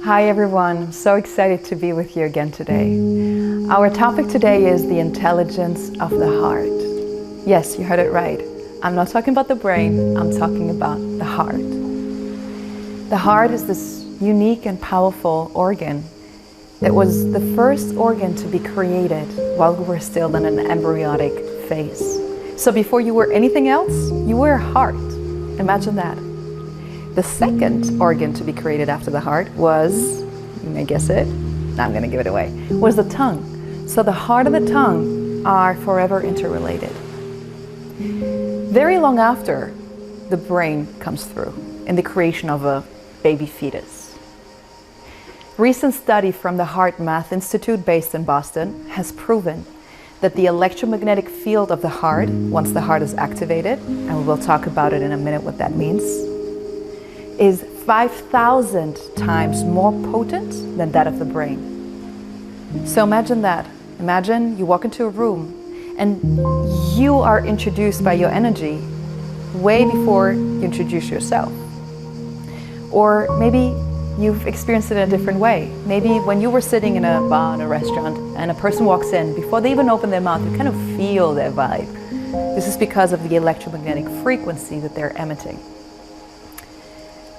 Hi everyone, I'm so excited to be with you again today. Our topic today is the intelligence of the heart. Yes, you heard it right. I'm not talking about the brain, I'm talking about the heart. The heart is this unique and powerful organ that was the first organ to be created while we were still in an embryonic phase. So before you were anything else, you were a heart. Imagine that. The second organ to be created after the heart was, you may guess it, I'm going to give it away, was the tongue. So the heart and the tongue are forever interrelated. Very long after, the brain comes through in the creation of a baby fetus. Recent study from the Heart Math Institute based in Boston has proven that the electromagnetic field of the heart, once the heart is activated, and we will talk about it in a minute what that means, is 5,000 times more potent than that of the brain. So imagine that. Imagine you walk into a room and you are introduced by your energy way before you introduce yourself. Or maybe you've experienced it in a different way. Maybe when you were sitting in a bar, in a restaurant, and a person walks in, before they even open their mouth, you kind of feel their vibe. This is because of the electromagnetic frequency that they're emitting.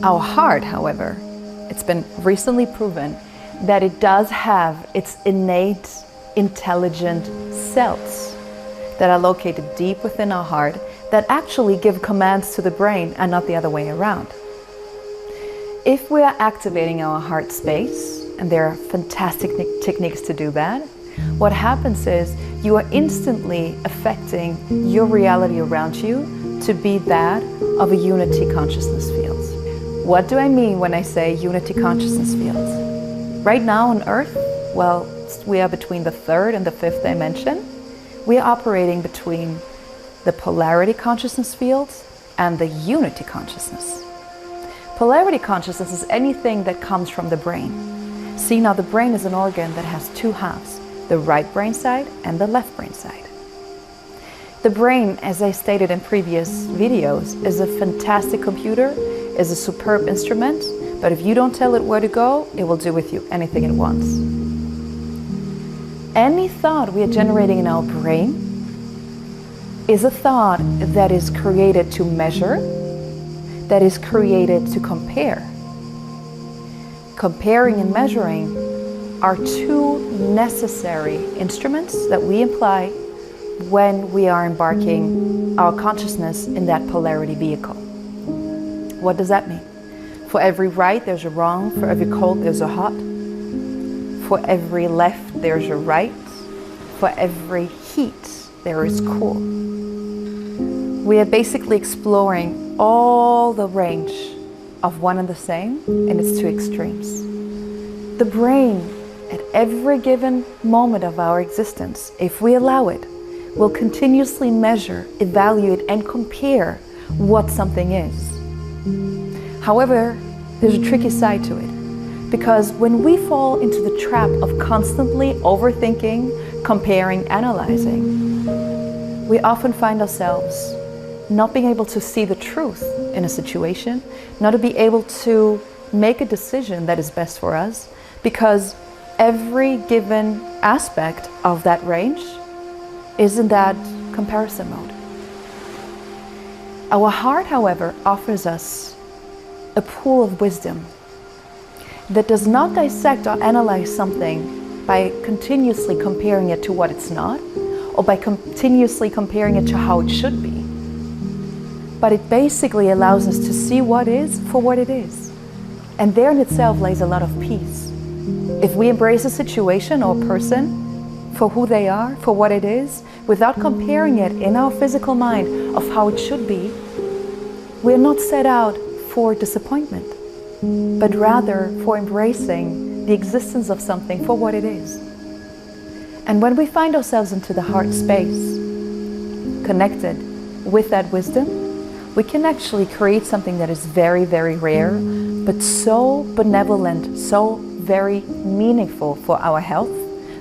Our heart, however, it's been recently proven that it does have its innate, intelligent cells that are located deep within our heart that actually give commands to the brain and not the other way around. If we are activating our heart space, and there are fantastic techniques to do that, what happens is you are instantly affecting your reality around you to be that of a unity consciousness field. What do I mean when I say unity consciousness fields? Right now on Earth, well, we are between the third and the fifth dimension. We are operating between the polarity consciousness fields and the unity consciousness. Polarity consciousness is anything that comes from the brain. See, now the brain is an organ that has two halves, the right brain side and the left brain side. The brain, as I stated in previous videos, is a fantastic computer, is a superb instrument, but if you don't tell it where to go, it will do with you anything it wants. Any thought we are generating in our brain is a thought that is created to measure, that is created to compare. Comparing and measuring are two necessary instruments that we apply when we are embarking our consciousness in that polarity vehicle. What does that mean? For every right, there's a wrong. For every cold, there's a hot. For every left, there's a right. For every heat, there is cool. We are basically exploring all the range of one and the same in its two extremes. The brain, at every given moment of our existence, if we allow it, will continuously measure, evaluate, and compare what something is. However, there's a tricky side to it, because when we fall into the trap of constantly overthinking, comparing, analyzing, we often find ourselves not being able to see the truth in a situation, not to be able to make a decision that is best for us, because every given aspect of that range is in that comparison mode. Our heart, however, offers us a pool of wisdom that does not dissect or analyze something by continuously comparing it to what it's not, or by continuously comparing it to how it should be. But it basically allows us to see what is for what it is. And there in itself lays a lot of peace. If we embrace a situation or a person for who they are, for what it is, without comparing it in our physical mind of how it should be, we're not set out for disappointment, but rather for embracing the existence of something for what it is. And when we find ourselves into the heart space, connected with that wisdom, we can actually create something that is very, very rare, but so benevolent, so very meaningful for our health,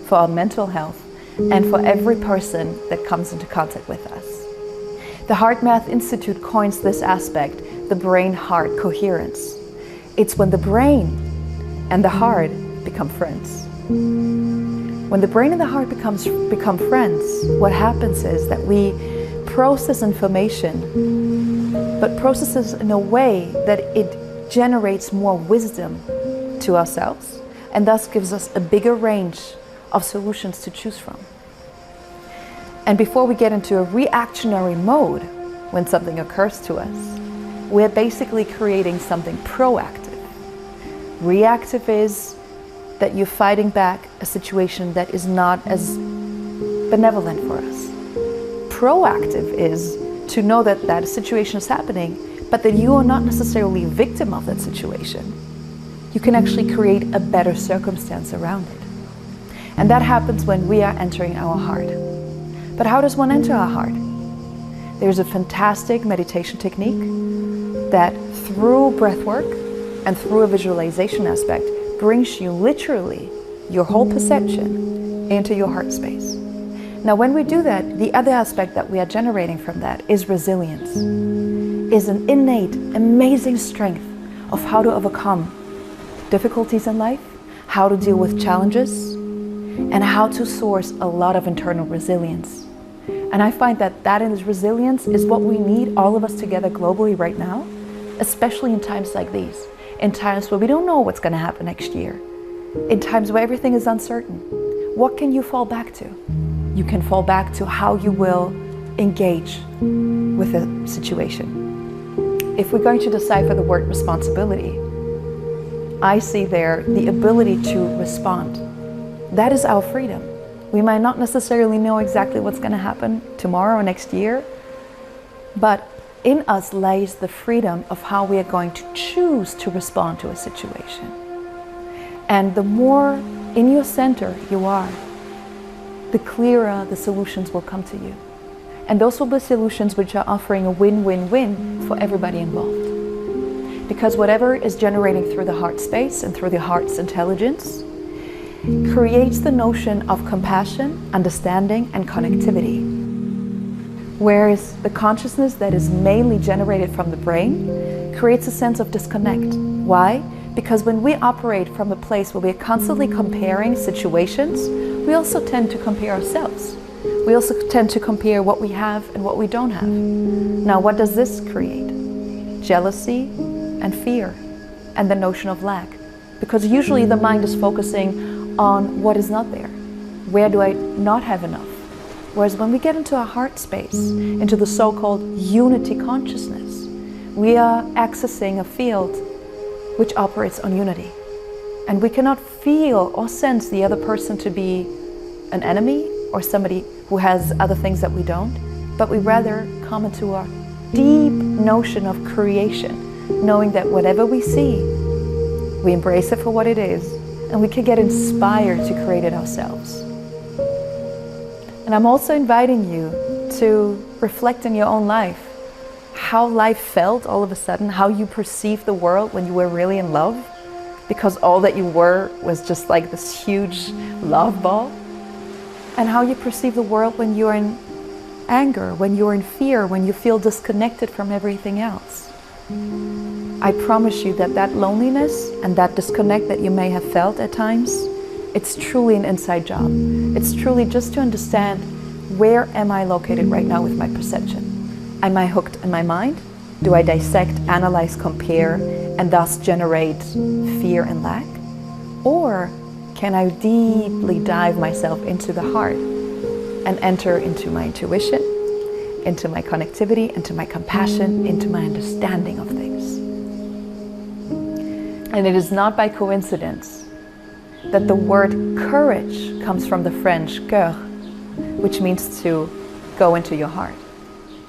for our mental health, and for every person that comes into contact with us. The Heart Math Institute coins this aspect the Brain Heart Coherence. It's when the brain and the heart become friends. When the brain and the heart become friends, what happens is that we process information, but processes in a way that it generates more wisdom to ourselves, and thus gives us a bigger range of solutions to choose from. And before we get into a reactionary mode when something occurs to us, we're basically creating something proactive. Reactive is that you're fighting back a situation that is not as benevolent for us. Proactive is to know that that situation is happening, but that you are not necessarily a victim of that situation. You can actually create a better circumstance around it. And that happens when we are entering our heart. But how does one enter our heart? There's a fantastic meditation technique that through breath work and through a visualization aspect brings you literally your whole perception into your heart space. Now when we do that, the other aspect that we are generating from that is resilience, is an innate, amazing strength of how to overcome difficulties in life, how to deal with challenges, and how to source a lot of internal resilience. And I find that resilience is what we need, all of us together globally right now, especially in times like these, in times where we don't know what's going to happen next year, in times where everything is uncertain. What can you fall back to? You can fall back to how you will engage with a situation. If we're going to decipher the word responsibility, I see there the ability to respond. That is our freedom. We might not necessarily know exactly what's going to happen tomorrow or next year, but in us lies the freedom of how we are going to choose to respond to a situation. And the more in your center you are, the clearer the solutions will come to you. And those will be solutions which are offering a win-win-win for everybody involved. Because whatever is generating through the heart space and through the heart's intelligence creates the notion of compassion, understanding, and connectivity. Whereas the consciousness that is mainly generated from the brain creates a sense of disconnect. Why? Because when we operate from a place where we are constantly comparing situations, we also tend to compare ourselves. We also tend to compare what we have and what we don't have. Now, what does this create? Jealousy and fear, and the notion of lack. Because usually the mind is focusing on what is not there. Where do I not have enough? Whereas when we get into our heart space, into the so-called unity consciousness, we are accessing a field which operates on unity. And we cannot feel or sense the other person to be an enemy or somebody who has other things that we don't, but we rather come into our deep notion of creation, knowing that whatever we see, we embrace it for what it is, and we can get inspired to create it ourselves. And I'm also inviting you to reflect in your own life how life felt all of a sudden, how you perceived the world when you were really in love, because all that you were was just like this huge love ball, and how you perceive the world when you're in anger, when you're in fear, when you feel disconnected from everything else. I promise you that that loneliness and that disconnect that you may have felt at times, it's truly an inside job. It's truly just to understand, where am I located right now with my perception? Am I hooked in my mind? Do I dissect, analyze, compare, and thus generate fear and lack? Or can I deeply dive myself into the heart and enter into my intuition, into my connectivity, into my compassion, into my understanding of things? And it is not by coincidence that the word courage comes from the French cœur, which means to go into your heart.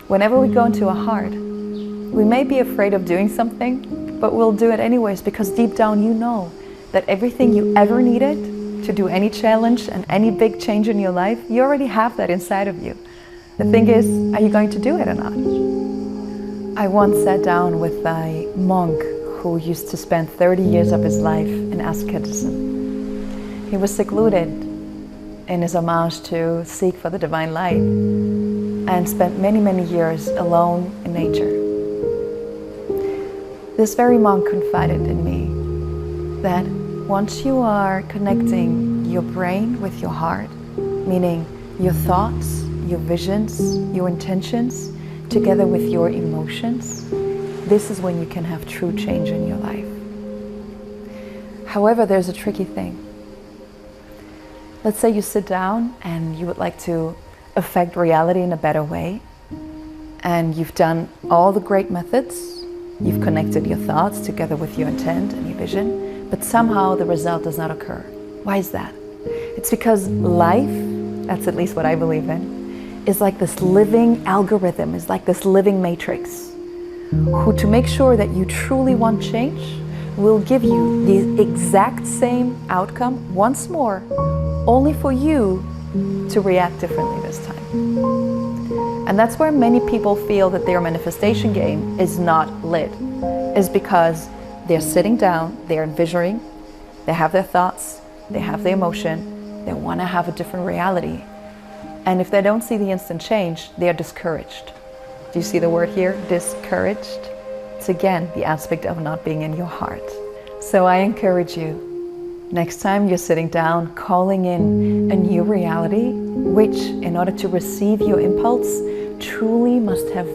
Whenever we go into a heart, we may be afraid of doing something, but we'll do it anyways, because deep down you know that everything you ever needed to do any challenge and any big change in your life, you already have that inside of you. The thing is, are you going to do it or not? I once sat down with a monk who used to spend 30 years of his life in asceticism. He was secluded in his homage to seek for the divine light, and spent many, many years alone in nature. This very monk confided in me that Once you are connecting your brain with your heart, meaning your thoughts, your visions, your intentions, together with your emotions, this is when you can have true change in your life. However, there's a tricky thing. Let's say you sit down and you would like to affect reality in a better way, and you've done all the great methods, you've connected your thoughts together with your intent and your vision, but somehow the result does not occur. Why is that? It's because life, that's at least what I believe in, is like this living algorithm, is like this living matrix, who, to make sure that you truly want change, will give you the exact same outcome once more, only for you to react differently this time. And that's where many people feel that their manifestation game is not lit, is because they're sitting down, they're envisioning, they have their thoughts, they have their emotion, they want to have a different reality. And if they don't see the instant change, they're discouraged. Do you see the word here? Discouraged? It's again the aspect of not being in your heart. So I encourage you, next time you're sitting down, calling in a new reality, which in order to receive your impulse, truly must have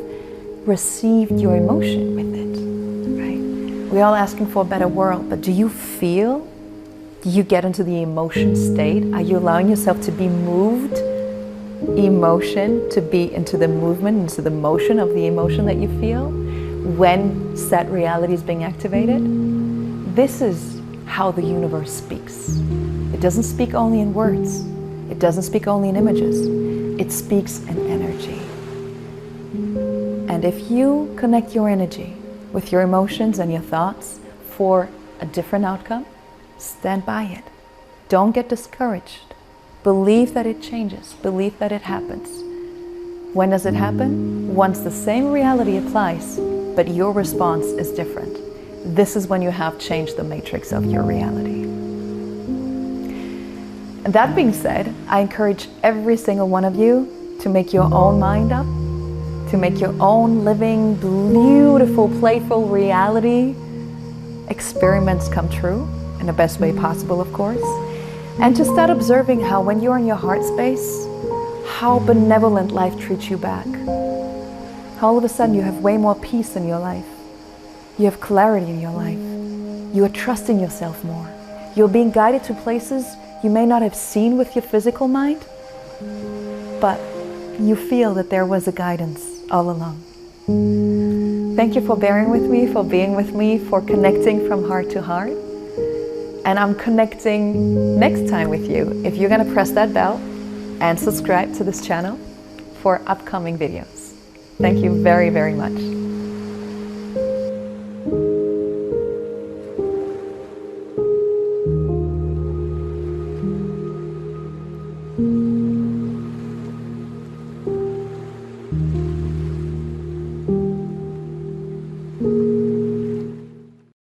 received your emotion with it, right? We're all asking for a better world, but do you feel? Do you get into the emotion state? Are you allowing yourself to be moved? Emotion, to be into the movement, into the motion of the emotion that you feel when said reality is being activated? This is how the universe speaks. It doesn't speak only in words. It doesn't speak only in images. It speaks in energy. And if you connect your energy with your emotions and your thoughts for a different outcome, stand by it. Don't get discouraged. Believe that it changes. Believe that it happens. When does it happen? Once the same reality applies, but your response is different. This is when you have changed the matrix of your reality. And that being said, I encourage every single one of you to make your own mind up, to make your own living, beautiful, playful reality experiments come true in the best way possible, of course. And to start observing how when you're in your heart space, how benevolent life treats you back. How all of a sudden you have way more peace in your life. You have clarity in your life. You are trusting yourself more. You're being guided to places you may not have seen with your physical mind, but you feel that there was a guidance all along. Thank you for bearing with me, for being with me, for connecting from heart to heart. And I'm connecting next time with you if you're going to press that bell and subscribe to this channel for upcoming videos. Thank you very, very much.